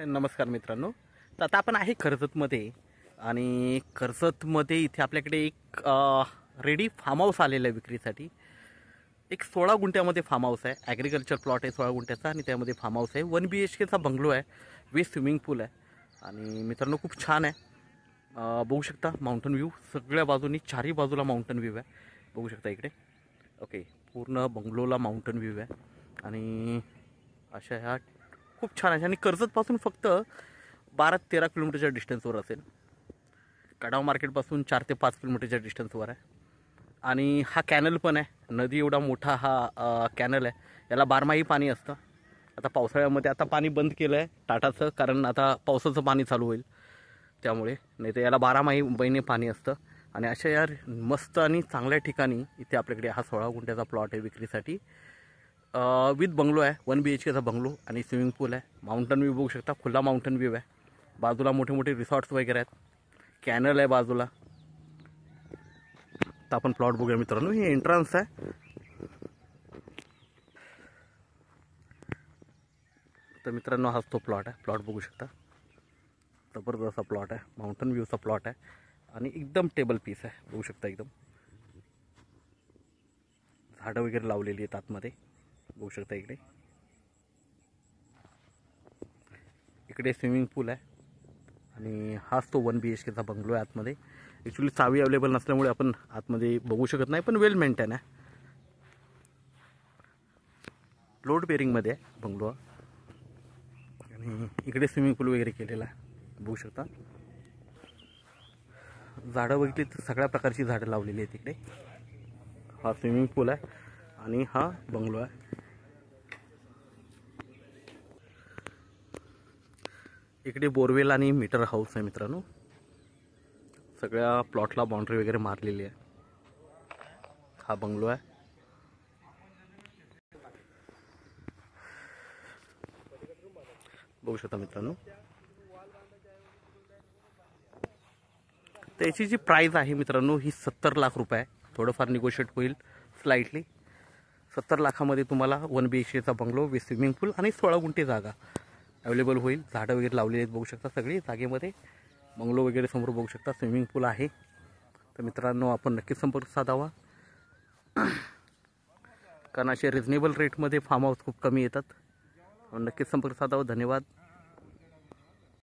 नमस्कार मित्रांनो. तर आता आपण आहे कर्जतमध्ये आणि कर्जतमध्ये इथे आपल्याकडे एक रेडी फार्म हाऊस आलेला आहे विक्रीसाठी. एक 16 गुंठ्यामध्ये फार्म हाऊस आहे. ॲग्रिकल्चर प्लॉट आहे 16 गुंठ्याचा आणि त्यामध्ये फार्म हाऊस आहे. 1 BHKचा बंगलो आहे विथ स्विमिंग पूल आहे. आणि मित्रांनो खूप छान आहे. बघू शकता माउंटन व्ह्यू सगळ्या बाजूनी, चारही बाजूला माउंटन व्ह्यू आहे. बघू शकता इकडे. ओके, पूर्ण बंगलोला माउंटन व्ह्यू आहे आणि अशा ह्या खूप छान आहे. आणि कर्जतपासून फक्त 12-13 किलोमीटरच्या डिस्टन्सवर असेल. कडाव मार्केटपासून 4 ते 5 किलोमीटरच्या डिस्टन्सवर आहे. आणि हा कॅनल पण आहे. नदी एवढा मोठा हा कॅनल आहे. याला बारमाही पाणी असतं. आता पावसाळ्यामध्ये आता पाणी बंद केलं आहे टाटाचं, कारण आता पावसाचं पाणी चालू होईल त्यामुळे. नाही तर याला 12 महिने पाणी असतं. आणि अशा यार मस्त आणि चांगल्या ठिकाणी इथे आपल्याकडे हा 16 गुंठ्याचा प्लॉट आहे विक्रीसाठी. विथ बंगलो आहे. 1 BHKचा बंगलो आणि स्विमिंग पूल आहे. माउंटन व्ह्यू बघू शकता, खुला माउंटन व्ह्यू आहे. बाजूला मोठे मोठे रिसॉर्ट्स वगैरे आहेत. कॅनल आहे बाजूला. तर आपण प्लॉट बघूया मित्रांनो. हे एंट्रन्स आहे. तर मित्रांनो हाच तो प्लॉट आहे. प्लॉट बघू शकता, जबरदस्त प्लॉट आहे. माउंटन व्ह्यूचा प्लॉट आहे आणि एकदम टेबल पीस आहे. बघू शकता एकदम झाडं वगैरे लावलेली आहेत आतमध्ये. बघू शकता इकडे. इकडे स्विमिंग पूल आहे आणि हाच तो 1 BHKचा बंगलो आहे आतमध्ये. ॲक्च्युली चावी अवेलेबल नसल्यामुळे आपण आतमध्ये बघू शकत नाही, पण वेल मेंटेन आहे. लोड बेरिंगमध्ये आहे बंगलो. आणि इकडे स्विमिंग पूल वगैरे केलेला आहे. बघू शकता. झाडं बघितली तर सगळ्या प्रकारची झाडं लावलेली आहेत इकडे. हा स्विमिंग पूल आहे आणि हा बंगलो आहे. इकडे बोरवेल आणि मीटर हाऊस आहे मित्रांनो. सगळ्या प्लॉटला बाउंड्री वगैरे मारलेली आहे. हा बंगलो आहे. बघू शकता मित्रांनो. तर याची जी प्राईस आहे मित्रांनो ही 70 लाख रुपये आहे. थोडंफार निगोशिएट होईल स्लाइटली. 70 लाखामध्ये तुम्हाला 1 BHKचा बंगलो विथ स्विमिंग पूल आणि 16 गुंठे जागा अवेलेबल होईल. झाडं वगैरे लावलेली आहेत बघू शकता सगळी जागेमध्ये. बंगलो वगैरे समोर बघू शकता, स्विमिंग पूल आहे. तर मित्रांनो आपण नक्कीच संपर्क साधावा, कारण असे रिजनेबल रेटमध्ये फार्म हाऊस खूप कमी येतात. नक्कीच संपर्क साधावा. धन्यवाद.